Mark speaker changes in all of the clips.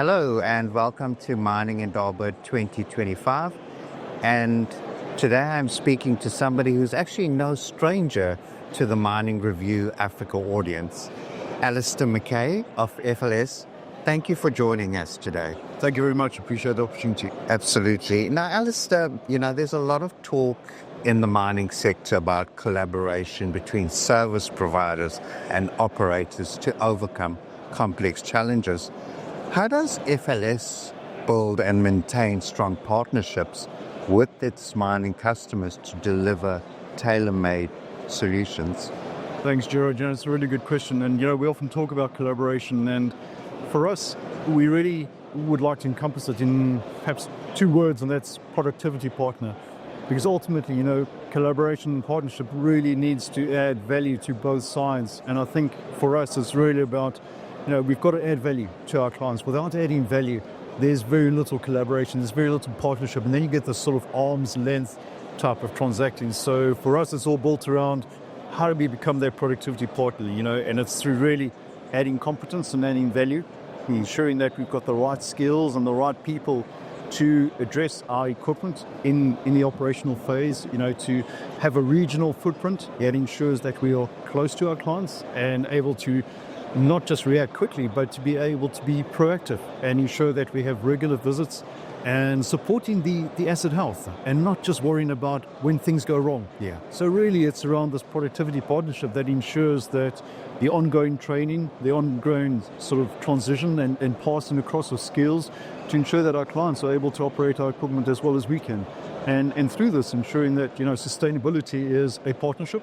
Speaker 1: Hello and welcome to Mining Indaba 2025. And today I'm speaking to somebody who's actually no stranger to the Mining Review Africa audience, Alistair McKay of FLS. Thank you for joining us today.
Speaker 2: Thank you very much. Appreciate the opportunity.
Speaker 1: Absolutely. Now, Alistair, there's a lot of talk in the mining sector about collaboration between service providers and operators to overcome complex challenges. How does FLS build and maintain strong partnerships with its mining customers to deliver tailor-made solutions?
Speaker 2: Thanks, Gerard. It's a really good question. And, we often talk about collaboration. And for us, we really would like to encompass it in perhaps two words, and that's productivity partner. Because ultimately, collaboration and partnership really needs to add value to both sides. And I think for us, it's really about we've got to add value to our clients. Without adding value, there's very little collaboration, there's very little partnership, and then you get this sort of arm's length type of transacting. So for us, it's all built around how do we become their productivity partner, and it's through really adding competence and adding value, ensuring that we've got the right skills and the right people to address our equipment in the operational phase, to have a regional footprint that ensures that we are close to our clients and able to not just react quickly, but to be able to be proactive and ensure that we have regular visits and supporting the asset health and not just worrying about when things go wrong.
Speaker 1: Yeah.
Speaker 2: So really it's around this productivity partnership that ensures that the ongoing training, the ongoing sort of transition and passing across of skills to ensure that our clients are able to operate our equipment as well as we can. And through this, ensuring that, sustainability is a partnership.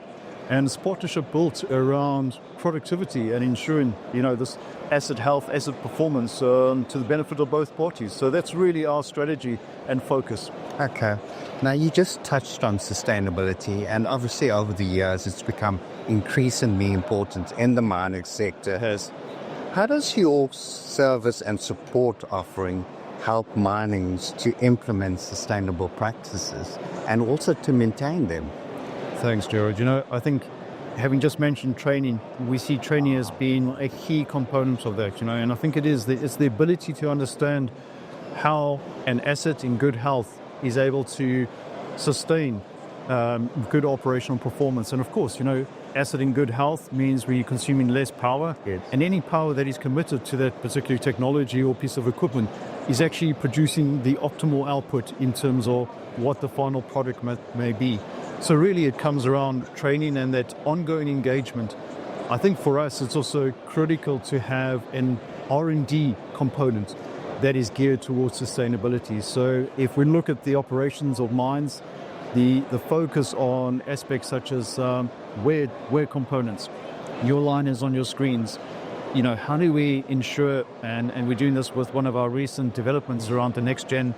Speaker 2: And it's partnership built around productivity and ensuring, this asset health, asset performance to the benefit of both parties. So that's really our strategy and focus.
Speaker 1: Okay. Now, you just touched on sustainability, and obviously over the years it's become increasingly important in the mining sector.
Speaker 2: It has.
Speaker 1: How does your service and support offering help minings to implement sustainable practices and also to maintain them?
Speaker 2: Thanks, Gerard. I think having just mentioned training, we see training as being a key component of that, and I think it's the ability to understand how an asset in good health is able to sustain good operational performance. And of course, asset in good health means we're consuming less power.
Speaker 1: Yes.
Speaker 2: And any power that is committed to that particular technology or piece of equipment is actually producing the optimal output in terms of what the final product may be. So really it comes around training and that ongoing engagement. I think for us it's also critical to have an R&D component that is geared towards sustainability. So if we look at the operations of mines, the focus on aspects such as wear components, your liners on your screens, how do we ensure, and we're doing this with one of our recent developments around the next gen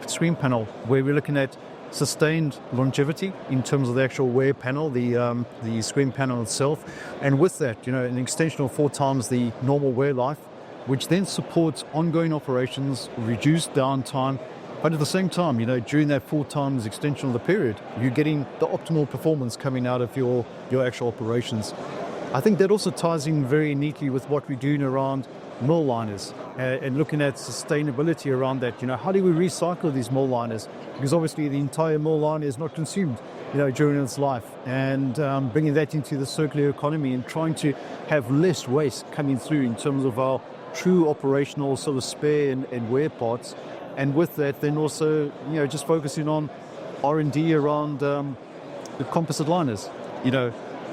Speaker 2: screen panel, where we're looking at sustained longevity in terms of the actual wear panel, the screen panel itself, and with that, an extension of 4 times the normal wear life, which then supports ongoing operations, reduced downtime, but at the same time, during that 4 times extension of the period, you're getting the optimal performance coming out of your actual operations. I think that also ties in very neatly with what we're doing around mill liners and looking at sustainability around that. How do we recycle these mill liners? Because obviously the entire mill liner is not consumed, during its life, and bringing that into the circular economy and trying to have less waste coming through in terms of our true operational sort of spare and wear parts. And with that, then also, just focusing on R&D around the composite liners,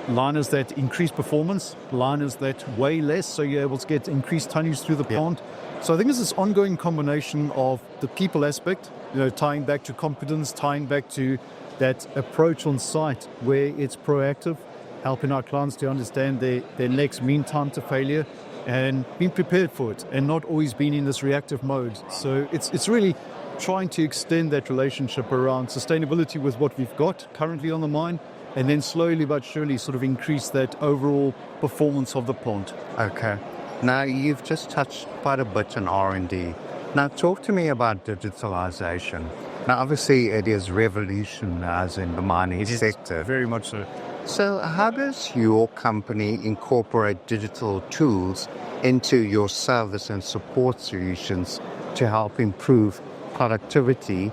Speaker 2: liners that increase performance, liners that weigh less, so you're able to get increased tonnage through the plant. So I think it's this ongoing combination of the people aspect, tying back to competence, tying back to that approach on site where it's proactive, helping our clients to understand their next mean time to failure and being prepared for it and not always being in this reactive mode. So it's really trying to extend that relationship around sustainability with what we've got currently on the mine, and then slowly but surely sort of increase that overall performance of the plant.
Speaker 1: Okay. Now, you've just touched quite a bit on R&D. Now, talk to me about digitalization. Now, obviously, it is revolutionizing the mining sector.
Speaker 2: Very much so.
Speaker 1: So, how does your company incorporate digital tools into your service and support solutions to help improve productivity,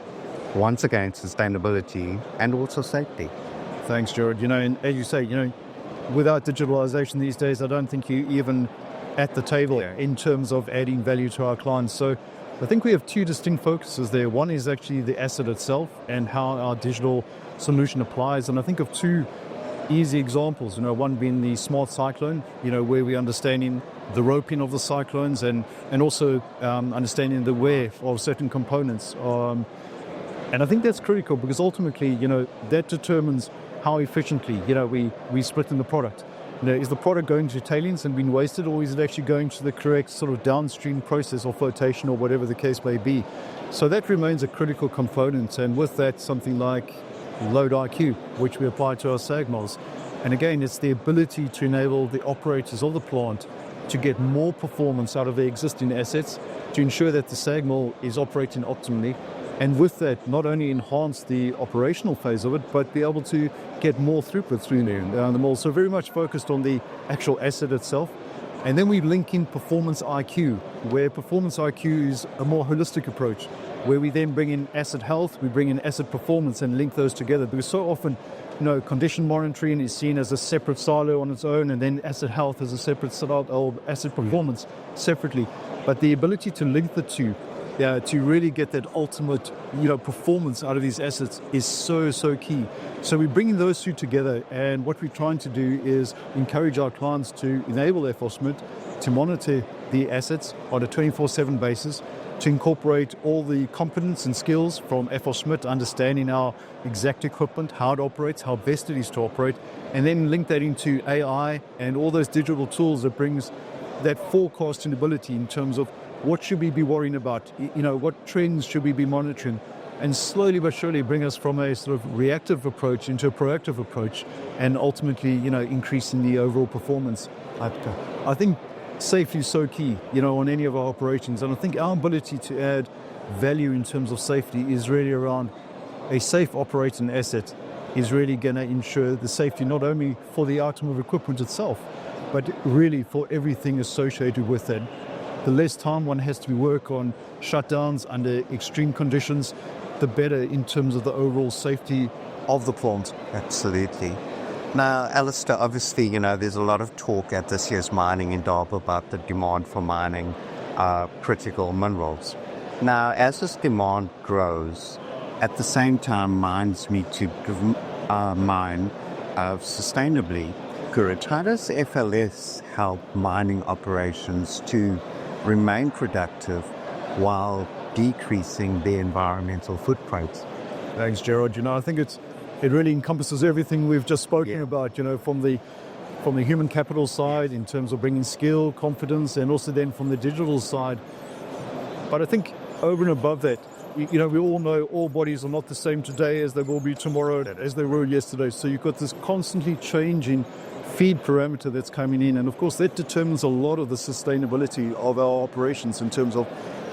Speaker 1: once again, sustainability, and also safety?
Speaker 2: Thanks, Jared. And as you say, without digitalization these days, I don't think you even at the table in terms of adding value to our clients. So I think we have two distinct focuses there. One is actually the asset itself and how our digital solution applies. And I think of two easy examples, one being the smart cyclone, where we're understanding the roping of the cyclones and also understanding the wear of certain components. And I think that's critical because ultimately, that determines how efficiently, we split in the product. Is the product going to tailings and being wasted, or is it actually going to the correct sort of downstream process or flotation or whatever the case may be? So that remains a critical component. And with that, something like Load IQ, which we apply to our SAG mills. And again, it's the ability to enable the operators of the plant to get more performance out of their existing assets to ensure that the SAG mill is operating optimally. And with that, not only enhance the operational phase of it, but be able to get more throughput through the mill. So very much focused on the actual asset itself. And then we link in Performance IQ, where Performance IQ is a more holistic approach, where we then bring in asset health, we bring in asset performance and link those together. Because so often, condition monitoring is seen as a separate silo on its own, and then asset health as a separate silo, or asset performance separately. But the ability to link the two, to really get that ultimate, performance out of these assets is so key. So we're bringing those two together, and what we're trying to do is encourage our clients to enable FLSmith to monitor the assets on a 24/7 basis, to incorporate all the competence and skills from FLSmith, understanding our exact equipment, how it operates, how best it is to operate, and then link that into AI and all those digital tools that brings that forecasting ability in terms of what should we be worrying about, what trends should we be monitoring, and slowly but surely bring us from a sort of reactive approach into a proactive approach, and ultimately, increasing the overall performance. I think safety is so key, on any of our operations, and I think our ability to add value in terms of safety is really around a safe operating asset is really going to ensure the safety not only for the item of equipment itself, but really for everything associated with it. The less time one has to work on shutdowns under extreme conditions, the better in terms of the overall safety of the plant.
Speaker 1: Absolutely. Now, Alistair, obviously, there's a lot of talk at this year's mining Indaba about the demand for mining critical minerals. Now, as this demand grows, at the same time, mines need to mine sustainably. Correct. How does FLS help mining operations to remain productive while decreasing their environmental footprint?
Speaker 2: Thanks, Gerard. I think it really encompasses everything we've just spoken about, from the human capital side in terms of bringing skill, confidence, and also then from the digital side. But I think over and above that, we all know all bodies are not the same today as they will be tomorrow, as they were yesterday. So you've got this constantly changing feed parameter that's coming in, and of course that determines a lot of the sustainability of our operations in terms of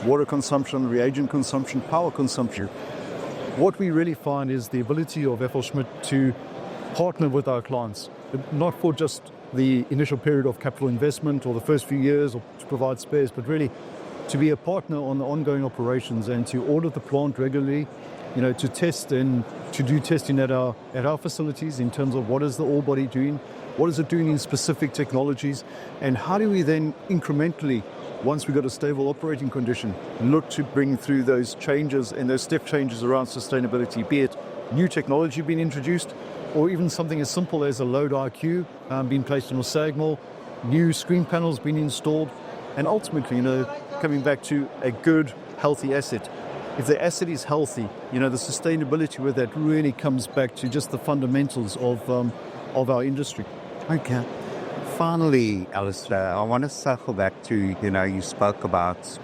Speaker 2: water consumption, reagent consumption, power consumption. What we really find is the ability of FLSmith to partner with our clients, not for just the initial period of capital investment or the first few years or to provide spares, but really to be a partner on the ongoing operations and to audit the plant regularly, to test and to do testing at our facilities in terms of what is the ore body doing, what is it doing in specific technologies, and how do we then incrementally, once we've got a stable operating condition, look to bring through those changes and those step changes around sustainability, be it new technology being introduced or even something as simple as a Load IQ being placed on a SAG mill, new screen panels being installed, and ultimately, coming back to a good, healthy asset. If the asset is healthy, the sustainability with that really comes back to just the fundamentals of our industry.
Speaker 1: Okay. Finally, Alistair, I want to circle back to, you spoke about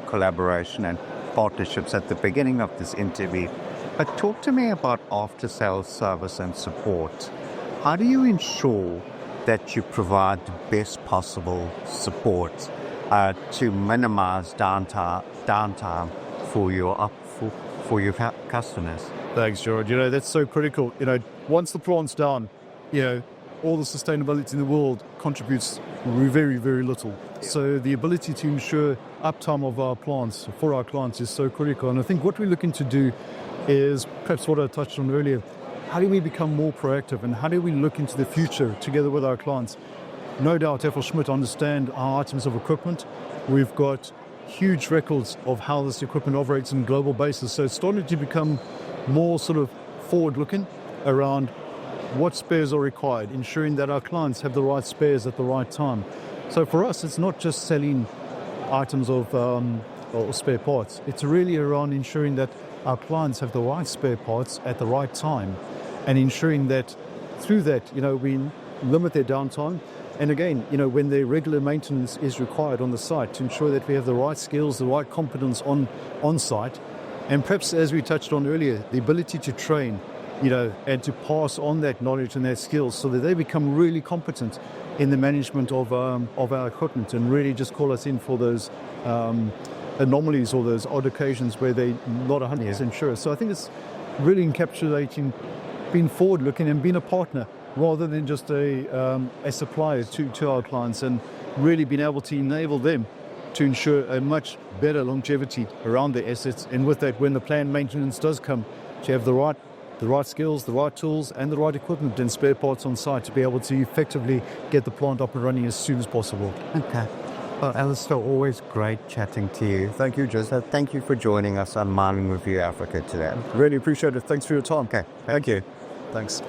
Speaker 1: collaboration and partnerships at the beginning of this interview. But talk to me about after-sales service and support. How do you ensure that you provide the best possible support to minimize downtime for your customers.
Speaker 2: Thanks, George. That's so critical. Once the plant's down, all the sustainability in the world contributes very, very little. So the ability to ensure uptime of our plants for our clients is so critical. And I think what we're looking to do is perhaps what I touched on earlier. How do we become more proactive, and how do we look into the future together with our clients? No doubt FLS understand our items of equipment. We've got huge records of how this equipment operates on a global basis. So it's starting to become more sort of forward-looking around what spares are required, ensuring that our clients have the right spares at the right time. So for us, it's not just selling items of or spare parts. It's really around ensuring that our clients have the right spare parts at the right time, and ensuring that through that, we limit their downtime. And again, when their regular maintenance is required on the site, to ensure that we have the right skills, the right competence on site. And perhaps, as we touched on earlier, the ability to train, and to pass on that knowledge and their skills so that they become really competent in the management of our equipment, and really just call us in for those anomalies or those odd occasions where they're not 100% sure. So I think it's really encapsulating being forward-looking and being a partner rather than just a supplier to our clients, and really being able to enable them to ensure a much better longevity around their assets. And with that, when the planned maintenance does come, to have the right skills, the right tools, and the right equipment and spare parts on site to be able to effectively get the plant up and running as soon as possible.
Speaker 1: Okay. Well, Alistair, always great chatting to you.
Speaker 2: Thank you, Joseph.
Speaker 1: So thank you for joining us on Mining Review Africa today.
Speaker 2: Really appreciate it. Thanks for your time.
Speaker 1: Okay.
Speaker 2: Thank you. Thanks.